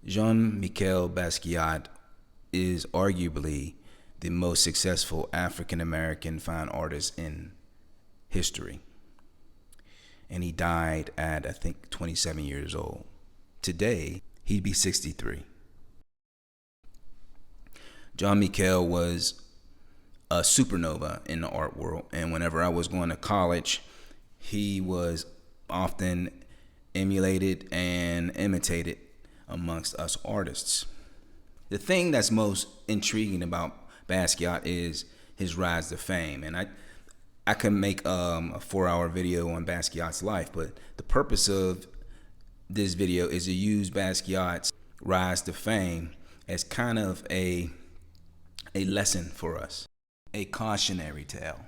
Jean-Michel Basquiat is arguably the most successful African-American fine artist in history. And he died at, I think, 27 years old. Today, he'd be 63. Jean-Michel was a supernova in the art world. And whenever I was going to college, he was often emulated and imitated amongst us artists. The thing that's most intriguing about Basquiat is his rise to fame. And I could make a 4-hour video on Basquiat's life, but the purpose of this video is to use Basquiat's rise to fame as kind of a lesson for us, a cautionary tale.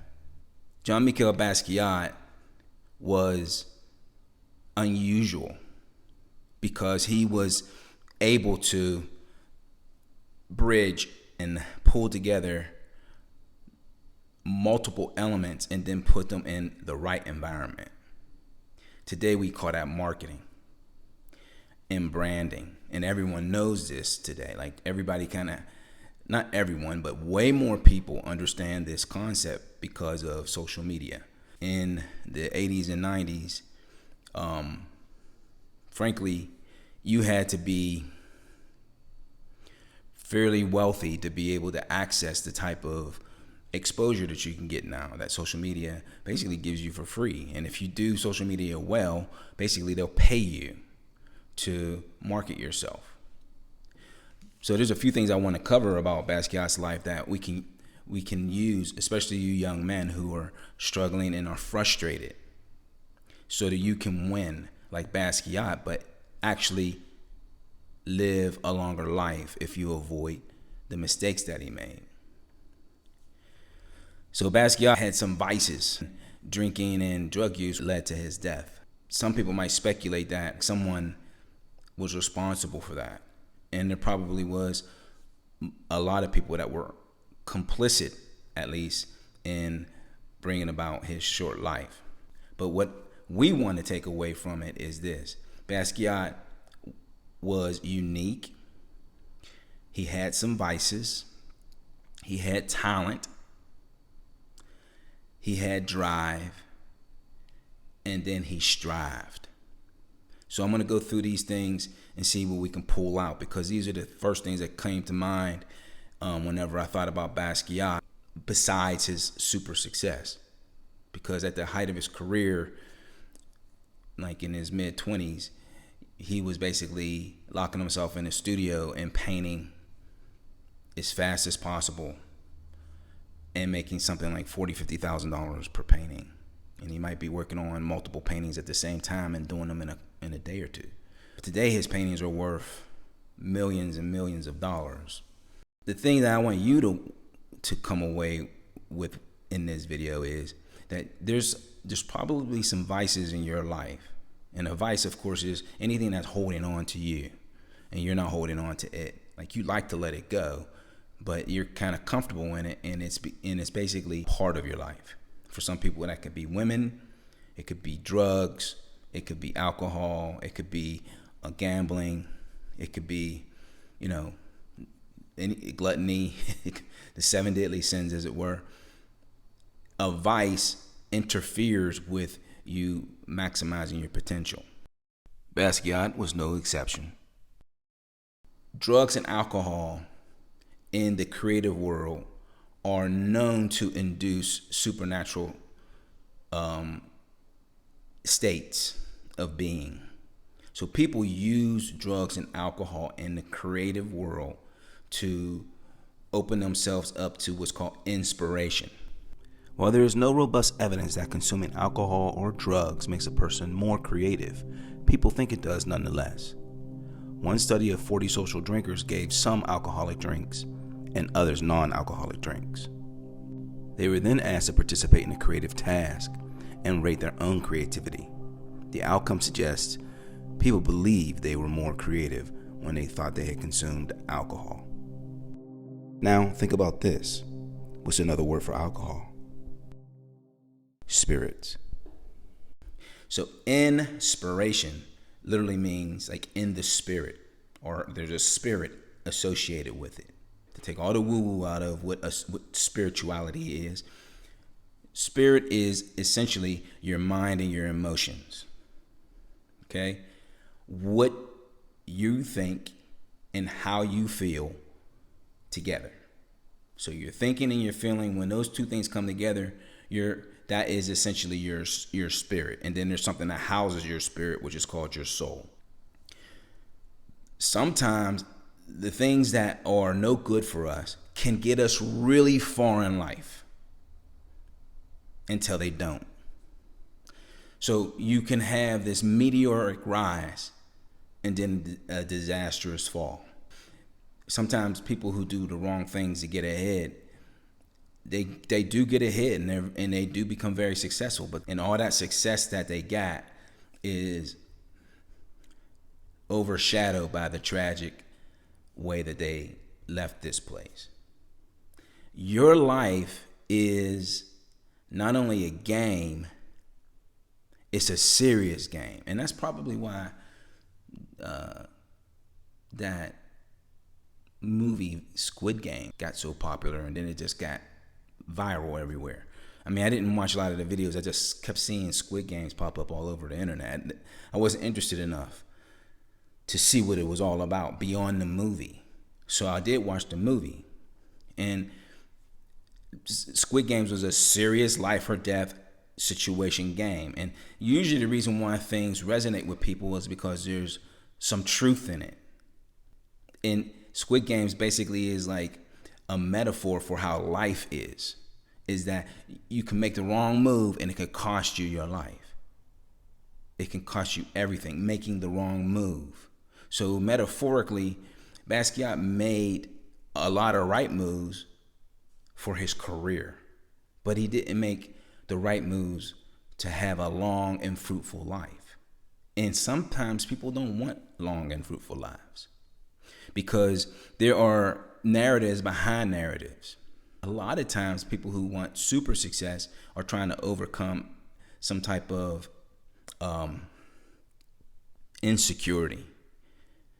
Jean-Michel Basquiat was unusual because he was able to bridge and pull together multiple elements and then put them in the right environment. Today we call that marketing and branding, and everyone knows this today. Like everybody not everyone, but way more people understand this concept because of social media. In the 80s and 90s, frankly, you had to be fairly wealthy to be able to access the type of exposure that you can get now that social media basically gives you for free. And if you do social media well, basically they'll pay you to market yourself. So there's a few things I want to cover about Basquiat's life that we can use, especially you young men who are struggling and are frustrated, so that you can win like Basquiat, but actually live a longer life if you avoid the mistakes that he made. So Basquiat had some vices. Drinking and drug use led to his death. Some people might speculate that someone was responsible for that. And there probably was a lot of people that were complicit, at least, in bringing about his short life. But what we want to take away from it is this. Basquiat was unique. He had some vices. He had talent. He had drive. And then he strived. So I'm going to go through these things and see what we can pull out, because these are the first things that came to mind whenever I thought about Basquiat, besides his super success. Because at the height of his career, like in his mid-20s, he was basically locking himself in the studio and painting as fast as possible and making something like $40,000, $50,000 per painting. And he might be working on multiple paintings at the same time and doing them in a day or two. Today, his paintings are worth millions and millions of dollars. The thing that I want you to come away with in this video is that there's probably some vices in your life. And a vice, of course, is anything that's holding on to you and you're not holding on to it. Like, you like to let it go, but you're kind of comfortable in it, and it's basically part of your life. For some people, that could be women, it could be drugs, it could be alcohol, it could be gambling, it could be, gluttony, the 7 deadly sins, as it were. A vice interferes with you maximizing your potential. Basquiat was no exception. Drugs and alcohol in the creative world are known to induce supernatural states of being. So people use drugs and alcohol in the creative world to open themselves up to what's called inspiration. While there is no robust evidence that consuming alcohol or drugs makes a person more creative, people think it does nonetheless. One study of 40 social drinkers gave some alcoholic drinks and others non-alcoholic drinks. They were then asked to participate in a creative task and rate their own creativity. The outcome suggests people believed they were more creative when they thought they had consumed alcohol. Now, think about this. What's another word for alcohol? Spirits. So inspiration literally means like in the spirit. or there's a spirit associated with it. To take all the woo-woo out of what spirituality is, spirit is essentially your mind and your emotions. Okay? What you think and how you feel together. So your thinking and your feeling, when those two things come together, that is essentially your spirit. And then there's something that houses your spirit, which is called your soul. Sometimes the things that are no good for us can get us really far in life until they don't. So you can have this meteoric rise and then a disastrous fall. Sometimes people who do the wrong things to get ahead, they do get ahead and they do become very successful. But and all that success that they got is overshadowed by the tragic way that they left this place. Your life is not only a game, it's a serious game. And that's probably why that movie Squid Game got so popular, and then it just got viral everywhere. I mean, I didn't watch a lot of the videos. I just kept seeing Squid Games pop up all over the internet. I wasn't interested enough to see what it was all about beyond the movie. So I did watch the movie. And Squid Games was a serious life or death situation game. And usually the reason why things resonate with people is because there's some truth in it. And Squid Games basically is like a metaphor for how life is that you can make the wrong move and it could cost you your life. It can cost you everything, making the wrong move. So metaphorically, Basquiat made a lot of right moves for his career, but he didn't make the right moves to have a long and fruitful life. And sometimes people don't want long and fruitful lives because there are narratives behind narratives. A lot of times people who want super success are trying to overcome some type of insecurity,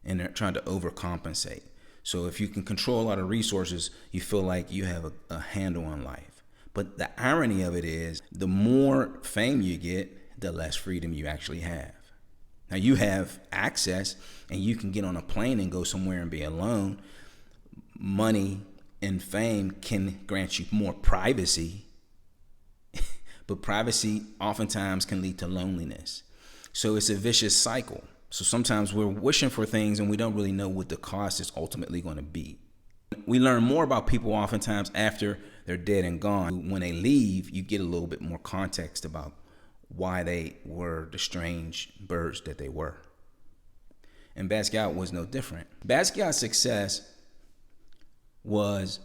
and they're trying to overcompensate. So if you can control a lot of resources, you feel like you have a handle on life. But the irony of it is, the more fame you get, the less freedom you actually have. Now you have access and you can get on a plane and go somewhere and be alone. Money and fame can grant you more privacy, but privacy oftentimes can lead to loneliness. So it's a vicious cycle. So sometimes we're wishing for things and we don't really know what the cost is ultimately going to be. We learn more about people oftentimes after they're dead and gone. When they leave, you get a little bit more context about why they were the strange birds that they were. And Basquiat was no different. Basquiat's success was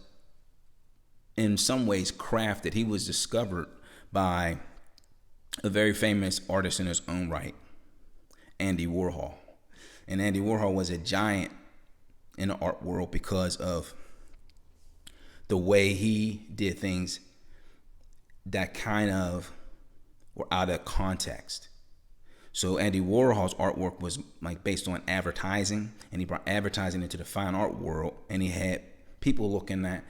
in some ways crafted. He was discovered by a very famous artist in his own right, Andy Warhol. And Andy Warhol was a giant in the art world because of the way he did things that kind of were out of context. So Andy Warhol's artwork was like based on advertising, and he brought advertising into the fine art world, and he had people looking at,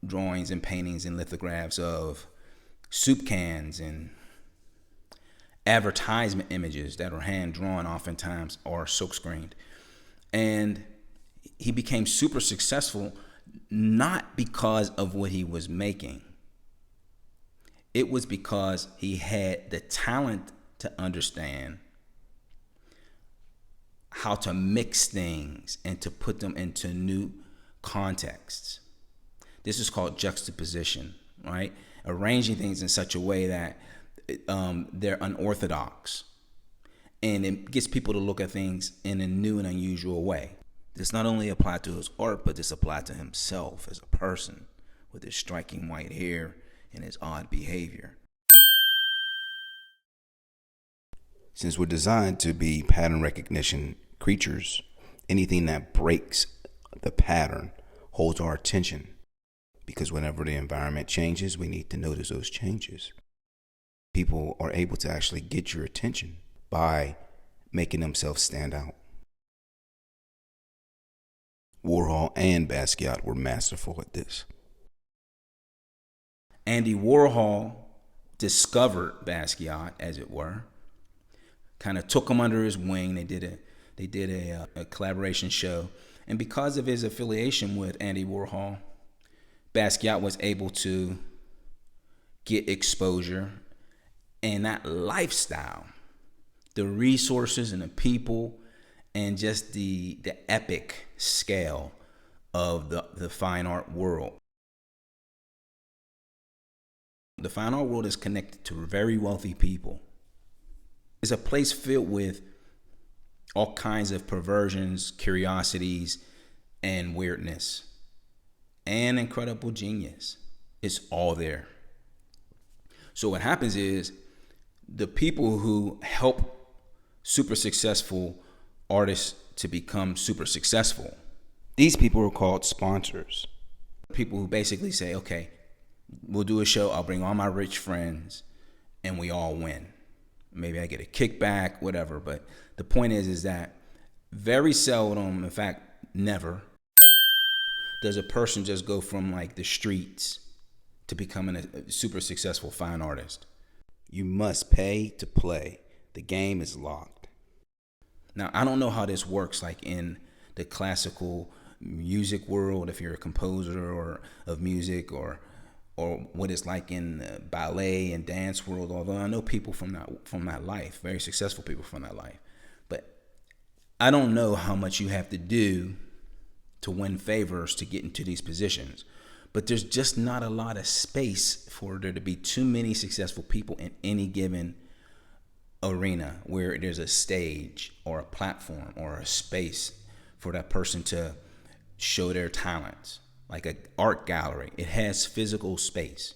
drawings and paintings and lithographs of soup cans and advertisement images that are hand drawn oftentimes or silkscreened. And he became super successful not because of what he was making. It was because he had the talent to understand how to mix things and to put them into new contexts. This is called juxtaposition, right? Arranging things in such a way that they're unorthodox, and it gets people to look at things in a new and unusual way. This not only applied to his art, but this applied to himself as a person with his striking white hair and his odd behavior. Since we're designed to be pattern recognition creatures, anything that breaks the pattern holds our attention, because whenever the environment changes, we need to notice those changes. People are able to actually get your attention by making themselves stand out. Warhol and Basquiat were masterful at this. Andy Warhol discovered Basquiat, as it were, kind of took him under his wing. They did a collaboration show, and because of his affiliation with Andy Warhol, Basquiat was able to get exposure, and that lifestyle, the resources and the people, and just the epic scale of the fine art world. The fine art world is connected to very wealthy people. It's a place filled with all kinds of perversions, curiosities, and weirdness, and incredible genius. It's all there. So what happens is the people who help super successful artists to become super successful, These people are called sponsors. people who basically say, okay, we'll do a show, I'll bring all my rich friends, and we all win. Maybe I get a kickback, whatever. But the point is that very seldom, in fact, never, does a person just go from like the streets to becoming a super successful fine artist. You must pay to play. The game is locked. Now, I don't know how this works like in the classical music world, if you're a composer or of music, or what it's like in the ballet and dance world, although I know people from that life, very successful people from that life. But I don't know how much you have to do to win favors to get into these positions. But there's just not a lot of space for there to be too many successful people in any given arena where there's a stage or a platform or a space for that person to show their talents. Like an art gallery, it has physical space.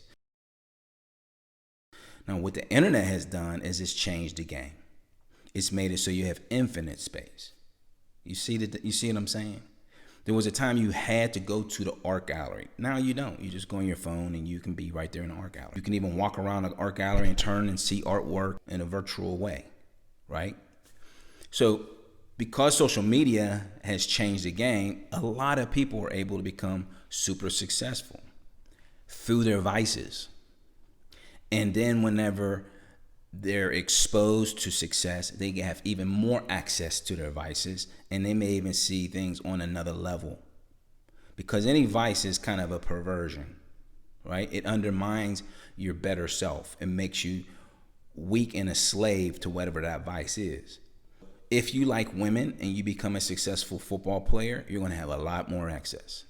Now, what the internet has done is it's changed the game. It's made it so you have infinite space. You see what I'm saying? There was a time you had to go to the art gallery. Now you don't. You just go on your phone and you can be right there in the art gallery. You can even walk around an art gallery and turn and see artwork in a virtual way, right? So because social media has changed the game, a lot of people are able to become super successful through their vices. And then whenever they're exposed to success, they have even more access to their vices, and they may even see things on another level. Because any vice is kind of a perversion, right? It undermines your better self. It makes you weak and a slave to whatever that vice is. If you like women and you become a successful football player, you're going to have a lot more access.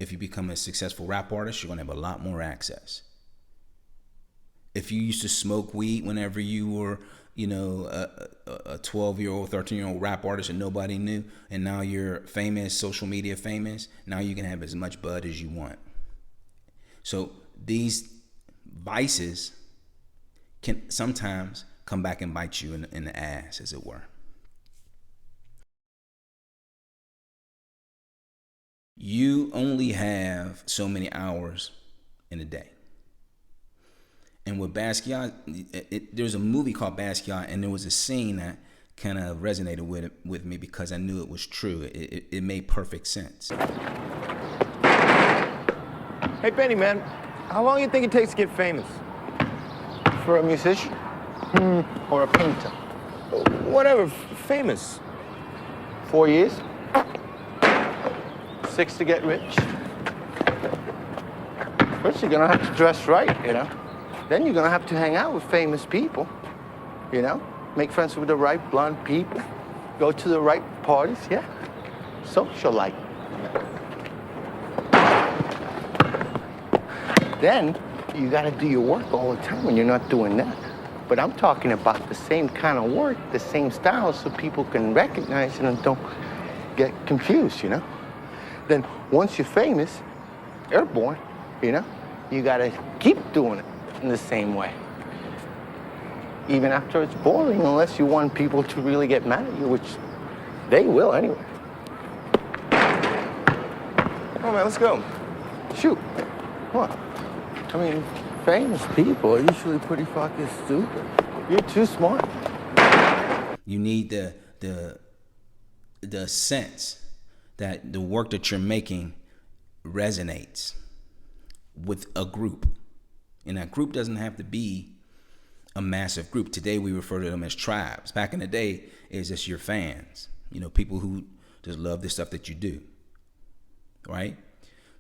If you become a successful rap artist, you're going to have a lot more access. If you used to smoke weed whenever you were, a 12-year-old, 13-year-old rap artist and nobody knew, and now you're famous, social media famous, now you can have as much bud as you want. So these vices can sometimes come back and bite you in the ass, as it were. You only have so many hours in a day. And with Basquiat, there's a movie called Basquiat, and there was a scene that kind of resonated with me because I knew it was true. It made perfect sense. Hey, Benny, man, how long do you think it takes to get famous? For a musician? Or a painter? Whatever, famous. 4 years? 6 to get rich? First, you're gonna have to dress right, Then you're gonna have to hang out with famous people, Make friends with the right blonde people, go to the right parties, yeah. Socialite. Then you gotta do your work all the time when you're not doing that. But I'm talking about the same kind of work, the same style, so people can recognize it and don't get confused, Then once you're famous, airborne, you gotta keep doing it in the same way. Even after it's boring, unless you want people to really get mad at you, which they will anyway. Come on, man, let's go. Shoot. Come on. I mean, famous people are usually pretty fucking stupid. You're too smart. You need the sense that the work that you're making resonates with a group. And that group doesn't have to be a massive group. Today we refer to them as tribes. Back in the day, it's just your fans, people who just love the stuff that you do, right?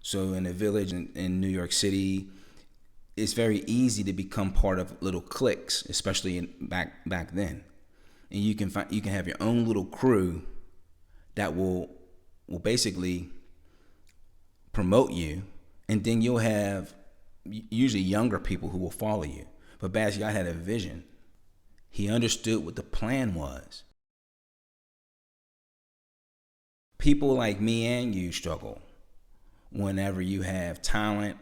So in a village in New York City, it's very easy to become part of little cliques, especially back then. And you can have your own little crew that will basically promote you, and then you'll have usually younger people who will follow you. But Basquiat had a vision. He understood what the plan was. People like me and you struggle whenever you have talent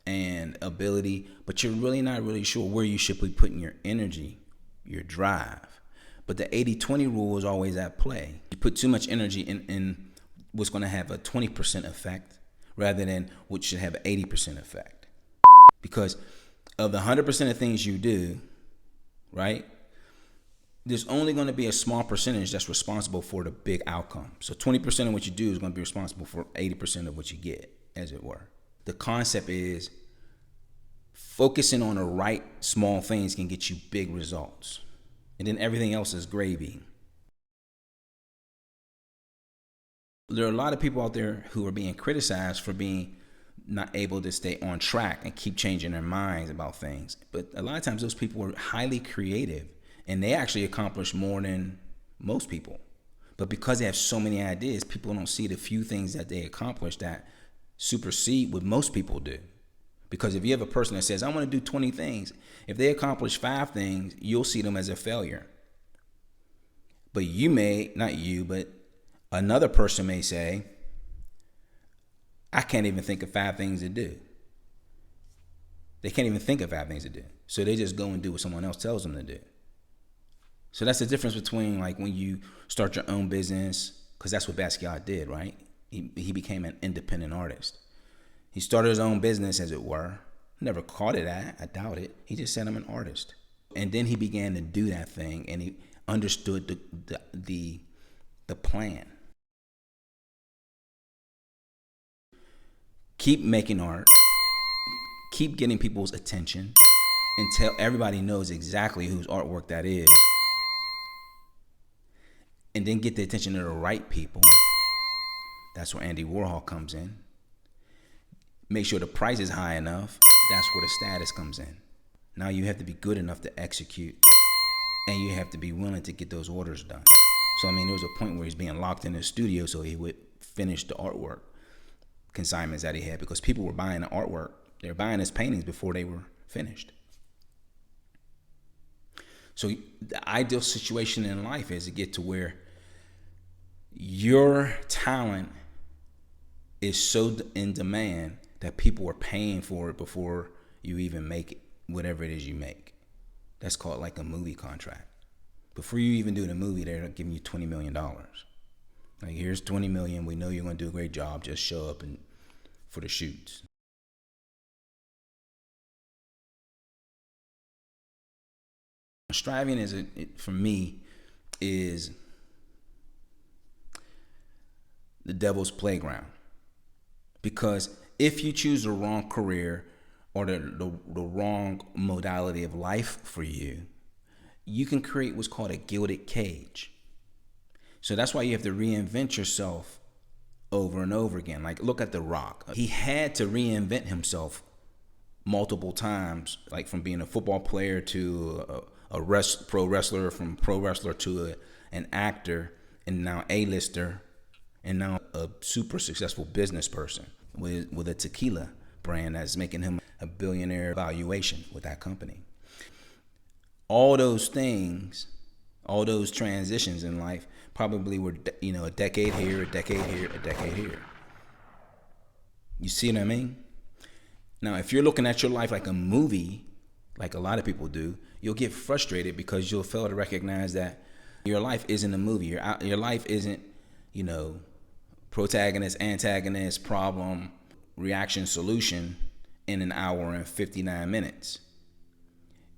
and ability, but you're really not really sure where you should be putting your energy, your drive. But the 80-20 rule is always at play. You put too much energy in what's going to have a 20% effect rather than what should have an 80% effect. Because of the 100% of things you do, right, there's only going to be a small percentage that's responsible for the big outcome. So 20% of what you do is going to be responsible for 80% of what you get, as it were. The concept is focusing on the right small things can get you big results. And then everything else is gravy. There are a lot of people out there who are being criticized for being not able to stay on track and keep changing their minds about things. But a lot of times those people are highly creative and they actually accomplish more than most people. But because they have so many ideas, people don't see the few things that they accomplish that supersede what most people do. Because if you have a person that says, I want to do 20 things, if they accomplish 5 things, you'll see them as a failure. But you may, not you, but another person may say, I can't even think of 5 things to do. They can't even think of 5 things to do. So they just go and do what someone else tells them to do. So that's the difference between like when you start your own business, because that's what Basquiat did, right? He became an independent artist. He started his own business, as it were. Never called it that, I doubt it. He just said, I'm an artist. And then he began to do that thing, and he understood the plan. Keep making art. Keep getting people's attention until everybody knows exactly whose artwork that is. And then get the attention of the right people. That's where Andy Warhol comes in. Make sure the price is high enough. That's where the status comes in. Now you have to be good enough to execute, and you have to be willing to get those orders done. So, there was a point where he's being locked in his studio so he would finish the artwork consignments that he had, because people were buying the artwork. They were buying his paintings before they were finished. So the ideal situation in life is to get to where your talent is so in demand that people are paying for it before you even make it, whatever it is you make. That's called like a movie contract. Before you even do the movie, they're giving you $20 million. Like, here's $20 million. We know you're going to do a great job. Just show up and for the shoots. Striving for me is the devil's playground, because if you choose the wrong career or the wrong modality of life for you, you can create what's called a gilded cage. So that's why you have to reinvent yourself over and over again. Like, look at The Rock. He had to reinvent himself multiple times, like from being a football player to a pro wrestler, from pro wrestler to an actor, and now A-lister, and now a super successful business person with a tequila brand that's making him a billionaire valuation with that company. All those things, all those transitions in life probably were, a decade here, a decade here, a decade here. You see what I mean? Now, if you're looking at your life like a movie, like a lot of people do, you'll get frustrated because you'll fail to recognize that your life isn't a movie. Your life isn't, protagonist, antagonist, problem, reaction, solution in an hour and 59 minutes.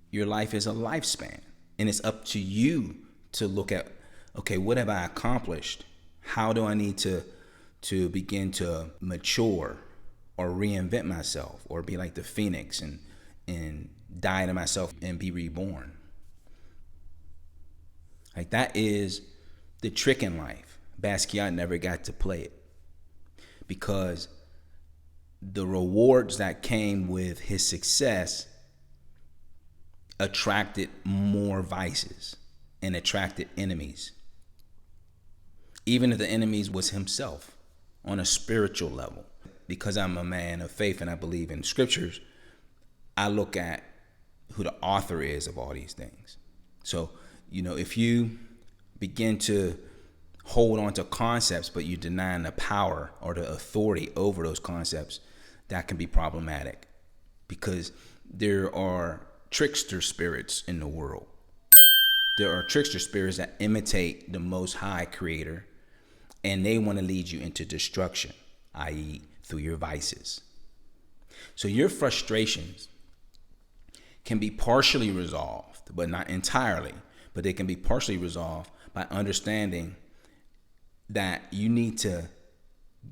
Your life is a lifespan, and it's up to you to look at, okay, what have I accomplished? How do I need to to begin to mature or reinvent myself or be like the phoenix and die to myself and be reborn. Like, that is the trick in life. Basquiat never got to play it because the rewards that came with his success attracted more vices and attracted enemies. Even if the enemies was himself on a spiritual level. Because I'm a man of faith and I believe in scriptures, I look at who the author is of all these things. So, if you begin to hold on to concepts, but you deny the power or the authority over those concepts, that can be problematic because there are trickster spirits in the world. There are trickster spirits that imitate the Most High Creator, and they want to lead you into destruction, i.e., through your vices. So your frustrations can be partially resolved, but not entirely, but they can be partially resolved by understanding that you need to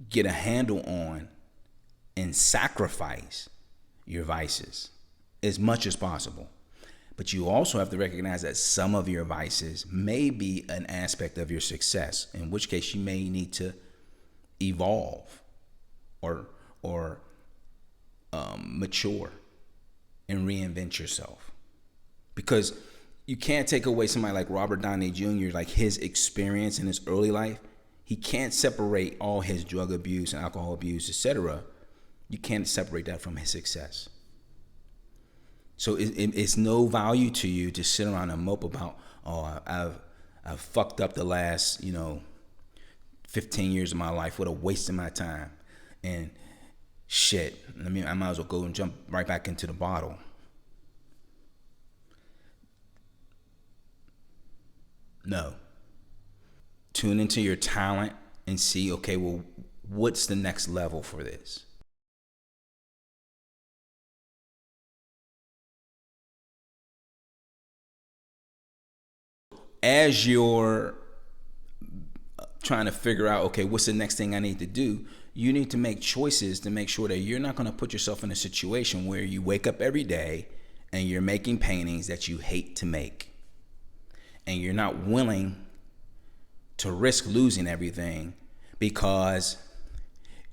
get a handle on and sacrifice your vices as much as possible. But you also have to recognize that some of your vices may be an aspect of your success, in which case you may need to evolve or mature and reinvent yourself. Because you can't take away somebody like Robert Downey Jr., like his experience in his early life. He can't separate all his drug abuse and alcohol abuse, etc. You can't separate that from his success. So it's no value to you to sit around and mope about, oh, I've fucked up the last 15 years of my life. What a waste of my time. And shit, I might as well go and jump right back into the bottle. No. Tune into your talent and see, okay, well, what's the next level for this? As you're trying to figure out, okay, what's the next thing I need to do, you need to make choices to make sure that you're not going to put yourself in a situation where you wake up every day and you're making paintings that you hate to make. And you're not willing to risk losing everything because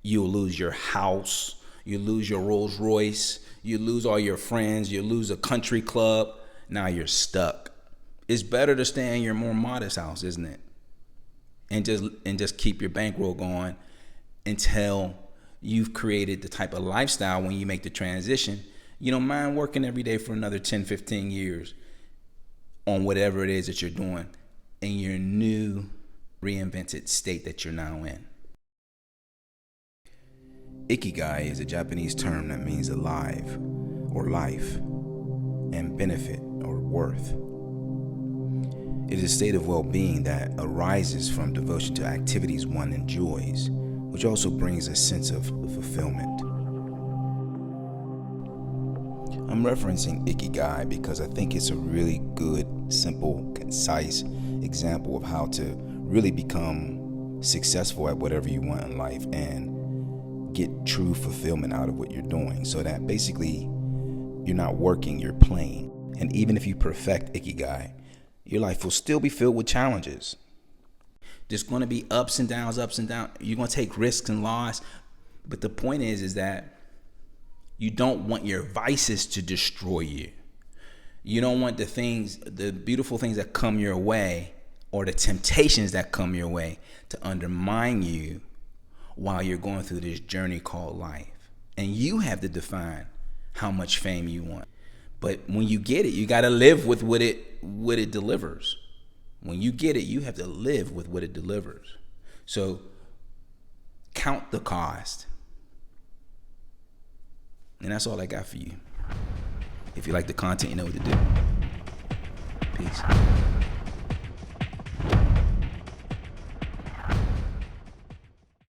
you'll lose your house, you lose your Rolls Royce, you lose all your friends, you lose a country club. Now you're stuck. It's better to stay in your more modest house, isn't it? And just keep your bankroll going until you've created the type of lifestyle when you make the transition. You don't mind working every day for another 10, 15 years on whatever it is that you're doing in your new reinvented state that you're now in. Ikigai is a Japanese term that means alive or life and benefit or worth. It is a state of well-being that arises from devotion to activities one enjoys, which also brings a sense of fulfillment. I'm referencing Ikigai because I think it's a really good, simple, concise example of how to really become successful at whatever you want in life and get true fulfillment out of what you're doing, so that basically you're not working, you're playing. And even if you perfect Ikigai, your life will still be filled with challenges. There's going to be ups and downs. You're going to take risks and loss. But the point is that you don't want your vices to destroy you. You don't want the beautiful things that come your way or the temptations that come your way to undermine you while you're going through this journey called life. And you have to define how much fame you want. But when you get it, you got to live with what it delivers. When you get it, you have to live with what it delivers. So count the cost. And that's all I got for you. If you like the content, you know what to do. Peace.